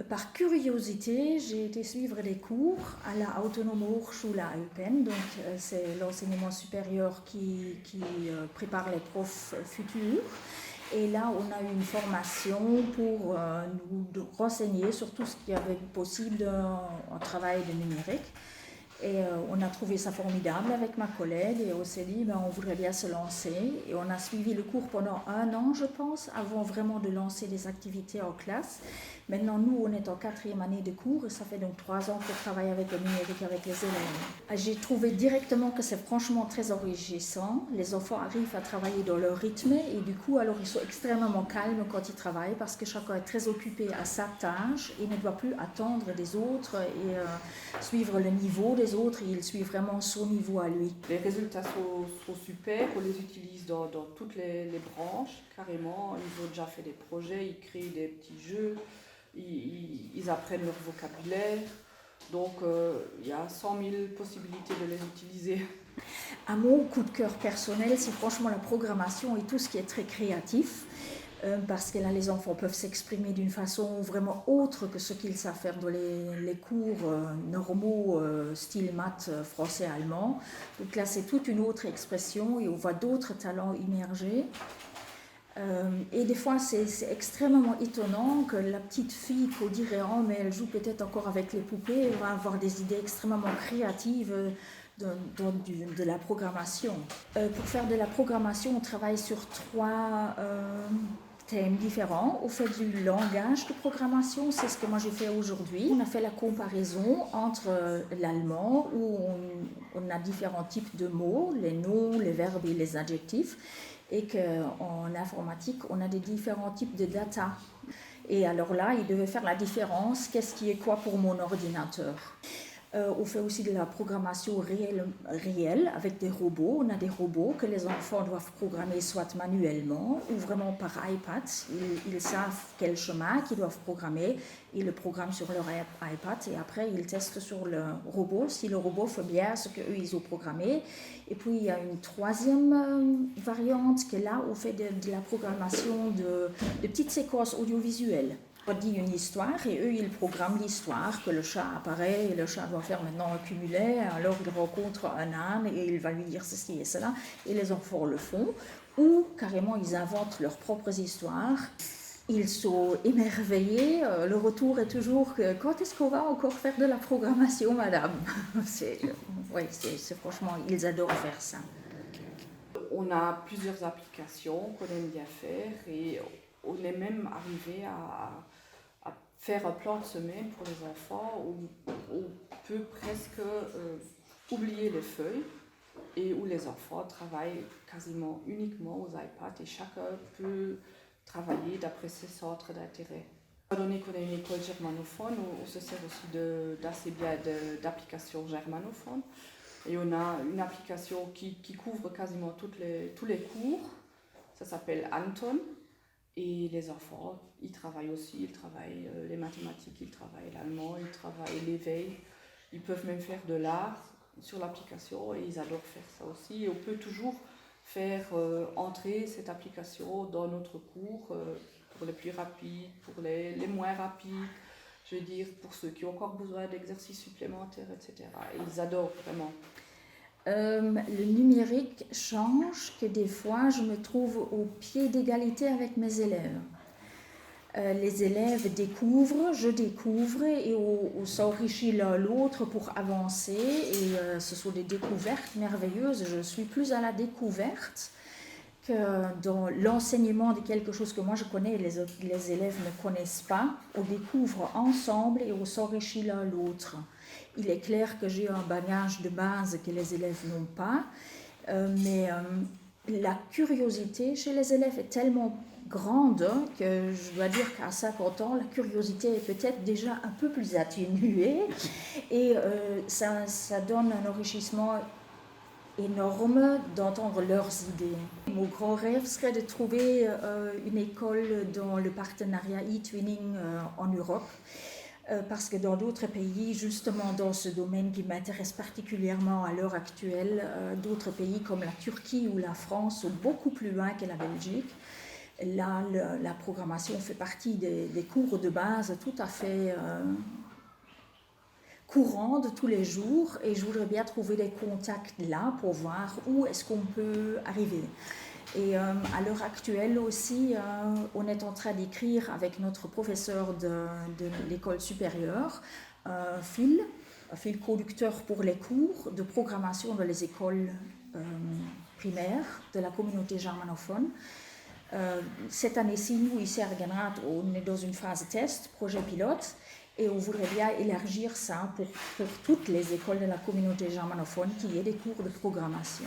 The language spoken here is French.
Par curiosité, j'ai été suivre des cours à la Autonome Hochschule à Eupen, donc c'est l'enseignement supérieur qui prépare les profs futurs. Et là, on a eu une formation pour nous renseigner sur tout ce qui avait possible en travail de numérique. Et on a trouvé ça formidable avec ma collègue et on s'est dit, on voudrait bien se lancer. Et on a suivi le cours pendant 1 an, je pense, avant vraiment de lancer des activités en classe. Maintenant, nous, on est en 4e année de cours et ça fait donc 3 ans qu'on travaille avec le numérique avec les élèves. J'ai trouvé directement que c'est franchement très enrichissant. Les enfants arrivent à travailler dans leur rythme et du coup, alors ils sont extrêmement calmes quand ils travaillent parce que chacun est très occupé à sa tâche et ne doit plus attendre des autres et suivre le niveau des autres. Il suit vraiment son niveau à lui. Les résultats sont super, on les utilise dans toutes les branches, carrément. Ils ont déjà fait des projets, ils créent des petits jeux. Ils apprennent leur vocabulaire, donc il y a 100 000 possibilités de les utiliser. À mon coup de cœur personnel, c'est franchement la programmation et tout ce qui est très créatif, parce que là les enfants peuvent s'exprimer d'une façon vraiment autre que ce qu'ils savent faire dans les cours normaux, style maths, français, allemand. Donc là c'est toute une autre expression et on voit d'autres talents immerger. Et des fois, c'est extrêmement étonnant que la petite fille qu'on dirait, oh, mais elle joue peut-être encore avec les poupées, elle va avoir des idées extrêmement créatives de la programmation. Pour faire de la programmation, on travaille sur 3 thèmes différents. On fait du langage de programmation, c'est ce que moi j'ai fait aujourd'hui. On a fait la comparaison entre l'allemand, où on a différents types de mots, les noms, les verbes et les adjectifs. Et qu'en informatique, on a des différents types de data. Et alors là, il devait faire la différence, qu'est-ce qui est quoi pour mon ordinateur. On fait aussi de la programmation réelle avec des robots. On a des robots que les enfants doivent programmer soit manuellement ou vraiment par iPad. Ils savent quel chemin qu'ils doivent programmer. Ils le programment sur leur iPad et après ils testent sur le robot si le robot fait bien ce qu'eux ils ont programmé. Et puis il y a une 3e variante que là on fait de la programmation de petites séquences audiovisuelles. On dit une histoire et eux ils programment l'histoire, que le chat apparaît et le chat doit faire maintenant un cumulé, alors il rencontre un âne et il va lui dire ceci et cela et les enfants le font, ou carrément ils inventent leurs propres histoires. Ils sont émerveillés, le retour est toujours que quand est-ce qu'on va encore faire de la programmation, madame? c'est franchement, ils adorent faire ça. On a plusieurs applications qu'on aime bien faire et on est même arrivé à faire un plan de semaine pour les enfants où on peut presque oublier les feuilles et où les enfants travaillent quasiment uniquement aux iPads et chacun peut travailler d'après ses centres d'intérêt. Étant donné qu'on a une école germanophone, on se sert aussi d'assez bien d'applications germanophones. Et on a une application qui couvre quasiment tous les cours. Ça s'appelle Anton. Et les enfants, ils travaillent aussi, ils travaillent les mathématiques, ils travaillent l'allemand, ils travaillent l'éveil. Ils peuvent même faire de l'art sur l'application et ils adorent faire ça aussi. Et on peut toujours faire entrer cette application dans notre cours pour les plus rapides, pour les moins rapides, je veux dire pour ceux qui ont encore besoin d'exercices supplémentaires, etc. Et ils adorent vraiment. Le numérique change que des fois je me trouve au pied d'égalité avec mes élèves. Les élèves découvrent, je découvre et on s'enrichit l'un l'autre pour avancer et ce sont des découvertes merveilleuses. Je suis plus à la découverte que dans l'enseignement de quelque chose que moi je connais et les élèves ne connaissent pas. On découvre ensemble et on s'enrichit l'un l'autre. Il est clair que j'ai un bagage de base que les élèves n'ont pas, mais la curiosité chez les élèves est tellement grande que je dois dire qu'à 50 ans, la curiosité est peut-être déjà un peu plus atténuée et ça donne un enrichissement énorme d'entendre leurs idées. Mon grand rêve serait de trouver une école dans le partenariat e-twinning en Europe, parce que dans d'autres pays, justement dans ce domaine qui m'intéresse particulièrement à l'heure actuelle, d'autres pays comme la Turquie ou la France sont beaucoup plus loin que la Belgique. Là, la programmation fait partie des cours de base tout à fait courants de tous les jours, et je voudrais bien trouver des contacts là pour voir où est-ce qu'on peut arriver. Et à l'heure actuelle aussi, on est en train d'écrire avec notre professeur de l'école supérieure, fil conducteur pour les cours de programmation dans les écoles primaires de la communauté germanophone. Cette année-ci, nous, ici à Regenrath, on est dans une phase test, projet pilote, et on voudrait bien élargir ça pour toutes les écoles de la communauté germanophone, qu'il y ait des cours de programmation.